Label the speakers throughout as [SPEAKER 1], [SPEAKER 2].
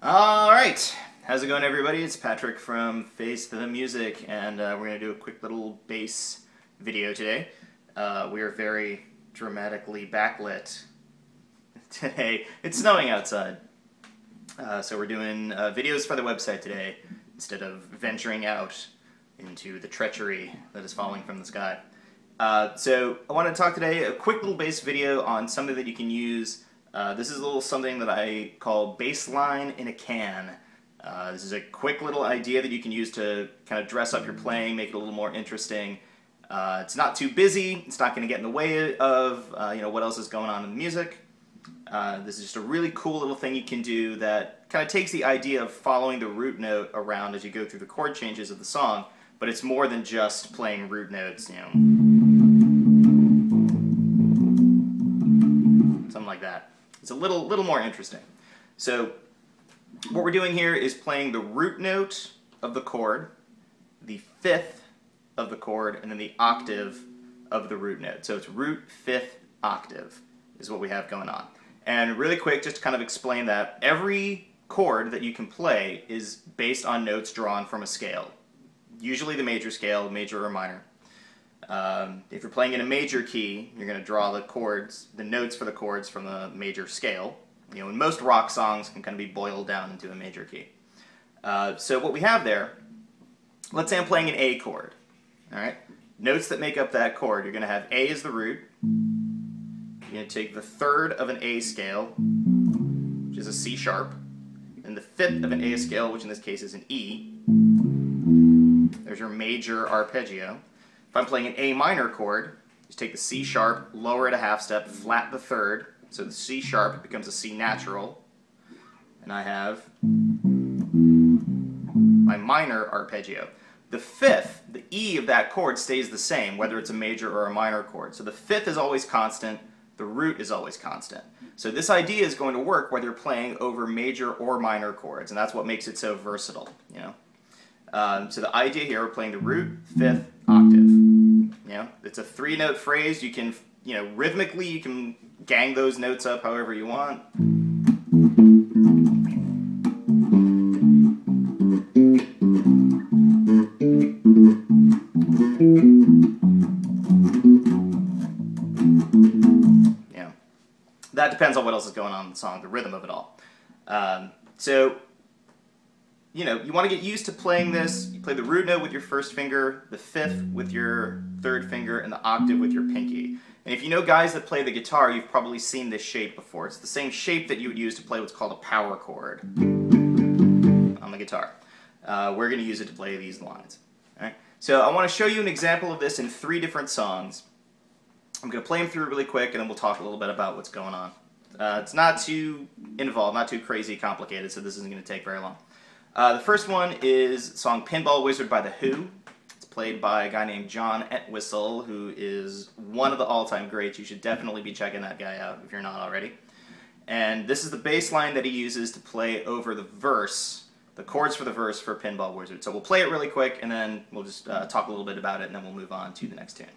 [SPEAKER 1] Alright, how's it going everybody? It's Patrick from Face the Music, and we're going to do a quick little bass video today. We are very dramatically backlit today. It's snowing outside, so we're doing videos for the website today instead of venturing out into the treachery that is falling from the sky. So I want to talk today, a quick little bass video on something that you can use. This is a little something that I call bass line in a can. This is a quick little idea that you can use to kind of dress up your playing, make it a little more interesting. It's not too busy, it's not going to get in the way of what else is going on in the music. This is just a really cool little thing you can do that kind of takes the idea of following the root note around as you go through the chord changes of the song, but it's more than just playing root notes, something like that. It's a little more interesting. So what we're doing here is playing the root note of the chord, the fifth of the chord, and then the octave of the root note. So it's root, fifth, octave is what we have going on. And really quick, just to kind of explain that, every chord that you can play is based on notes drawn from a scale. Usually the major scale, major or minor. If you're playing in a major key, you're going to draw the chords, the notes for the chords from the major scale. And most rock songs can kind of be boiled down into a major key. So what we have there, let's say I'm playing an A chord. All right, notes that make up that chord, you're going to have A as the root. You're going to take the third of an A scale, which is a C sharp, and the fifth of an A scale, which in this case is an E. There's your major arpeggio. If I'm playing an A minor chord, just take the C sharp, lower it a half step, flat the third, so the C sharp becomes a C natural, and I have my minor arpeggio. The fifth, the E of that chord, stays the same, whether it's a major or a minor chord. So the fifth is always constant, the root is always constant. So this idea is going to work whether you're playing over major or minor chords, and that's what makes it so versatile. So the idea here, we're playing the root, fifth, octave. It's a three-note phrase. You can, rhythmically, you can gang those notes up however you want. That depends on what else is going on in the song, the rhythm of it all. You want to get used to playing this. You play the root note with your first finger, the fifth with your third finger, and the octave with your pinky. And if you know guys that play the guitar, you've probably seen this shape before. It's the same shape that you would use to play what's called a power chord on the guitar. We're going to use it to play these lines. All right? So I want to show you an example of this in 3 different songs. I'm going to play them through really quick, and then we'll talk a little bit about what's going on. It's not too involved, not too crazy complicated, so this isn't going to take very long. The first one is the song Pinball Wizard by The Who. It's played by a guy named John Entwistle, who is one of the all-time greats. You should definitely be checking that guy out if you're not already. And this is the bass line that he uses to play over the verse, the chords for the verse for Pinball Wizard. So we'll play it really quick, and then we'll just talk a little bit about it, and then we'll move on to the next tune.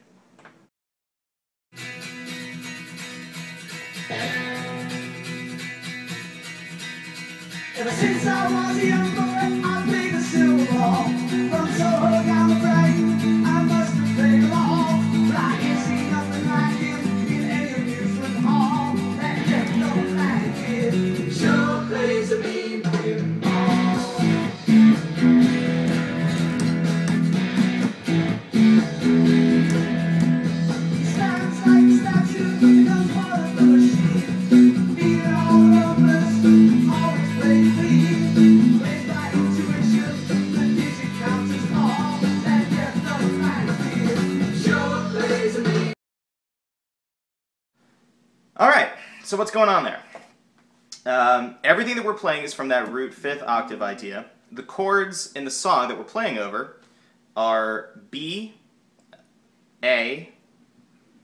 [SPEAKER 2] Ever since I was a young boy, I played the silver ball. From Soho down the brain, I must have played them all. But I can't see nothing like him in any amusement hall. That deaf don't like it, sure plays a mean pinball. He stands like a statue, looking on part of the machine. Feeling all hopeless, always playing clean. Plays by intuition, the digit counts as all. That deaf don't like it, sure plays a mean.
[SPEAKER 1] Alright, so what's going on there? Everything that we're playing is from that root fifth octave idea. The chords in the song that we're playing over are B, A,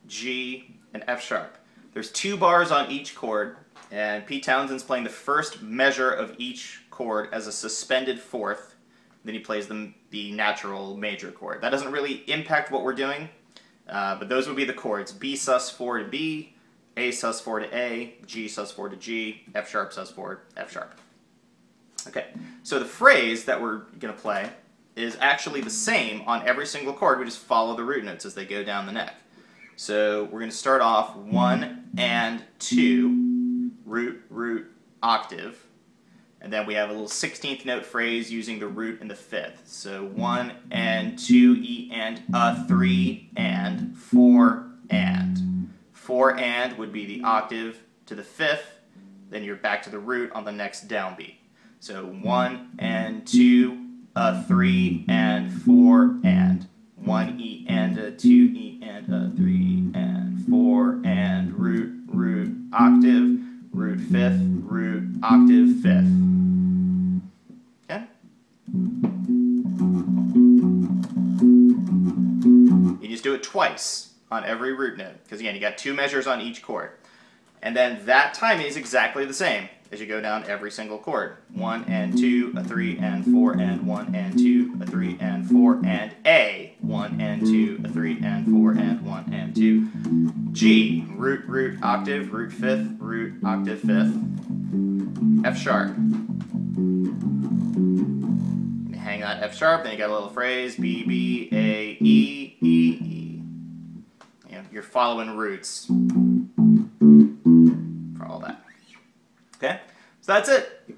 [SPEAKER 1] G, and F sharp. There's 2 bars on each chord, and Pete Townshend's playing the first measure of each chord as a suspended fourth. Then he plays the natural major chord. That doesn't really impact what we're doing, but those would be the chords. B sus4 to B, A sus4 to A, G sus4 to G, F sharp sus4, F sharp. Okay, so the phrase that we're going to play is actually the same on every single chord. We just follow the root notes as they go down the neck. So we're going to start off 1 and 2, root, root, octave. And then we have a little 16th note phrase using the root in the 5th. So 1 and 2, E and a, 3 and 4 and. 4 and would be the octave to the 5th, then you're back to the root on the next downbeat. So 1 and 2, a, 3 and 4 and. 1 E and a, 2 E and a, 3 and 4 and, root, root, octave, root 5th, root, octave 5th. Okay? You just do it twice on every root note, because again, you got 2 measures on each chord. And then that timing is exactly the same as you go down every single chord. 1 and 2, a 3 and 4 and, 1 and 2, a 3 and 4 and, A, 1 and 2, a 3 and 4 and, 1 and 2. G, root, root, octave, root 5th, root, octave 5th. F sharp. You hang that F sharp, then you got a little phrase, B, B, A, E, E, E. You know, you're following roots for all that. Okay, so that's it.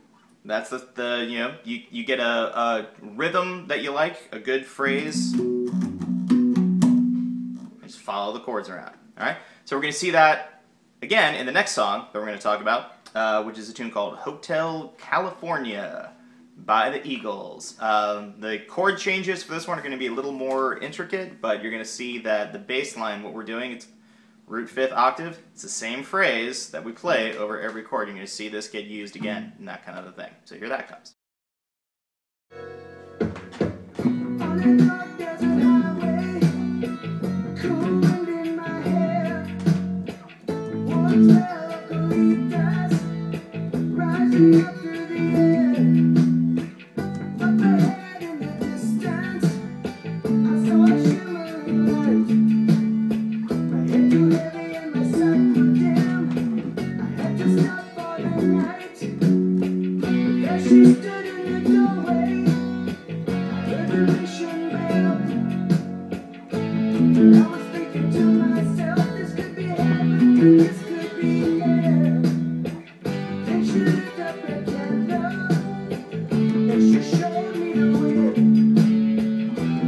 [SPEAKER 1] That's the you know, you get a rhythm that you like, a good phrase. Just follow the chords around. All right, so we're going to see that again in the next song that we're going to talk about, which is a tune called Hotel California by the Eagles. The chord changes for this one are going to be a little more intricate, but you're going to see that the bass line, what we're doing, it's root 5th octave. It's the same phrase that we play over every chord. You're going to see this get used again and that kind of a thing. So here that comes.
[SPEAKER 2] On a dark desert highway, cool wind in my hair, warm smell of eucalyptus rising up through the air. Up ahead in the distance, I saw a shimmering light. My head too heavy and my sight too dim. I had to stop for the night. There she stood in the doorway. Reservation bell. I was thinking to myself, this could be heaven, this could be hell. Then she lit up her candle, and she showed me the way.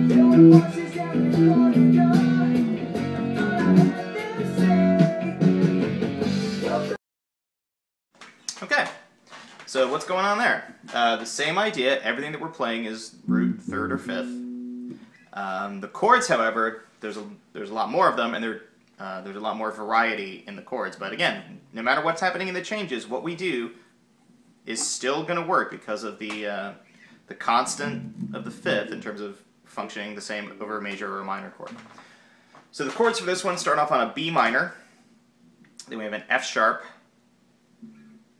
[SPEAKER 2] There were voices down the corridor. I thought I heard them say, welcome.
[SPEAKER 1] Okay, so what's going on there? The same idea. Everything that we're playing is root 3rd or 5th. The chords, however, there's a lot more of them, and there's a lot more variety in the chords. But again, no matter what's happening in the changes, what we do is still going to work because of the constant of the 5th in terms of functioning the same over a major or a minor chord. So the chords for this one start off on a B minor. Then we have an F sharp,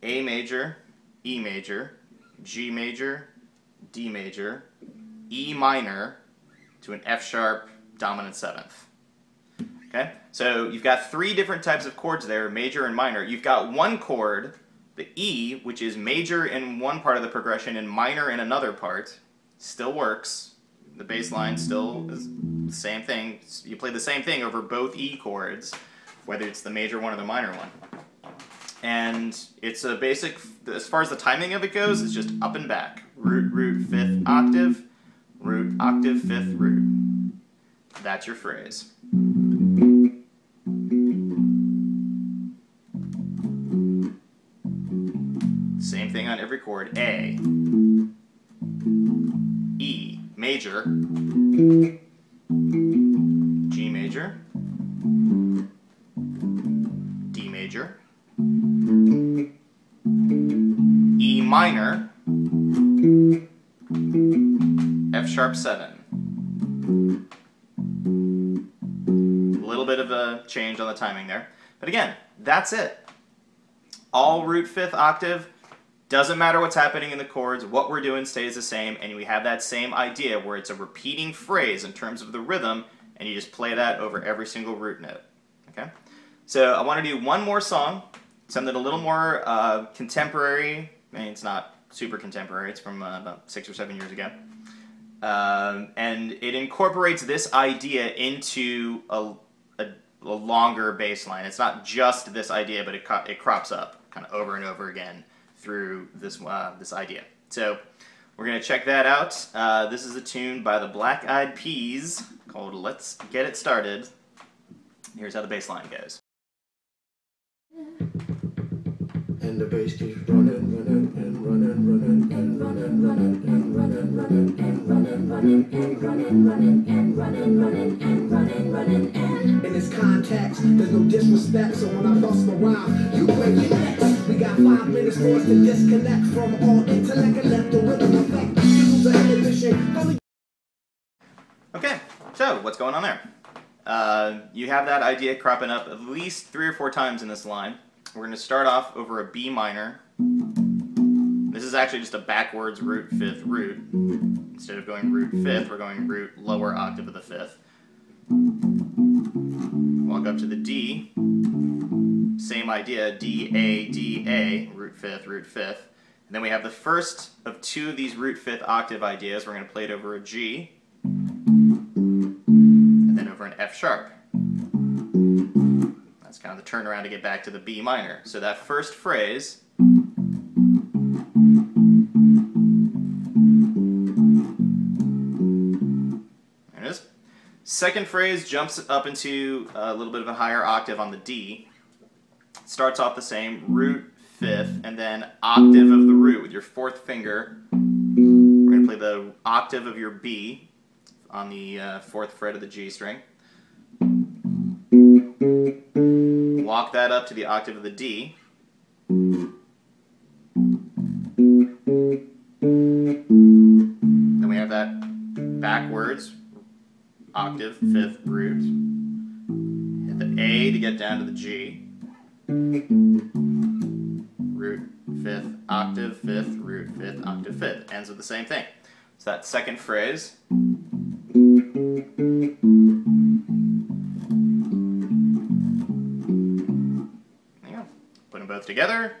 [SPEAKER 1] A major, E major, G major, D major, E minor to an F sharp dominant 7th. Okay, so you've got 3 different types of chords there, major and minor. You've got one chord, the E, which is major in one part of the progression and minor in another part. Still works. The bass line still is the same thing. You play the same thing over both E chords, whether it's the major one or the minor one. And it's a basic, as far as the timing of it goes, it's just up and back. Root, root, 5th octave, root, octave, 5th, root. That's your phrase. Same thing on every chord. A, E, major, G major, D major, E minor, F sharp 7. A little bit of a change on the timing there. But again, that's it. All root 5th octave. Doesn't matter what's happening in the chords, what we're doing stays the same, and we have that same idea where it's a repeating phrase in terms of the rhythm, and you just play that over every single root note. Okay? So I want to do one more song, something a little more contemporary. I mean, it's not super contemporary. It's from about 6 or 7 years ago. And it incorporates this idea into a longer bass line. It's not just this idea, but it crops up kind of over and over again through this idea. So we're going to check that out. This is a tune by the Black Eyed Peas called Let's Get It Started. Here's how the bass line goes.
[SPEAKER 2] And the bass keeps running and running and running and running and running and running and running and running and running. In this context, there's no disrespect, so when I bust my rhyme, you break it next. We got 5 minutes for us to disconnect from all intellect and let the rhythm affect. This is an inhibition.
[SPEAKER 1] Okay, so what's going on there? You have that idea cropping up at least 3 or 4 times in this line. We're going to start off over a B minor. This is actually just a backwards root 5th root. Instead of going root 5th, we're going root lower octave of the 5th. Walk up to the D. Same idea, D, A, root 5th, root 5th. And then we have the first of 2 of these root 5th octave ideas. We're going to play it over a G. And then over an F sharp. That's kind of the turnaround to get back to the B minor. So that first phrase there it is. Second phrase jumps up into a little bit of a higher octave on the D. Starts off the same, root 5th, and then octave of the root with your 4th finger. We're going to play the octave of your B on the 4th fret of the G string. Walk that up to the octave of the D. Then we have that backwards octave, 5th root. Hit the A to get down to the G. Root, 5th, octave, 5th, root, 5th, octave, 5th. Ends with the same thing. So that second phrase. Put them both together.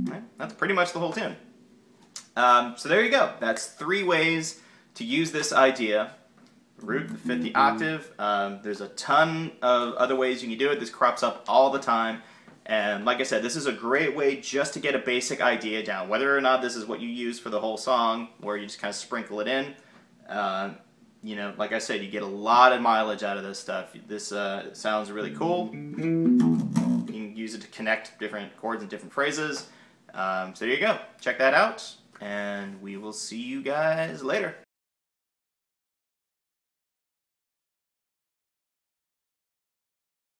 [SPEAKER 1] Right, that's pretty much the whole tune. So there you go. That's 3 ways to use this idea. Root, the 5th, the octave. There's a ton of other ways you can do it. This crops up all the time. And like I said, this is a great way just to get a basic idea down. Whether or not this is what you use for the whole song, where you just kind of sprinkle it in, you know, like I said, you get a lot of mileage out of this stuff. This sounds really cool. You can use it to connect different chords and different phrases. So there you go. Check that out, and we will see you guys later.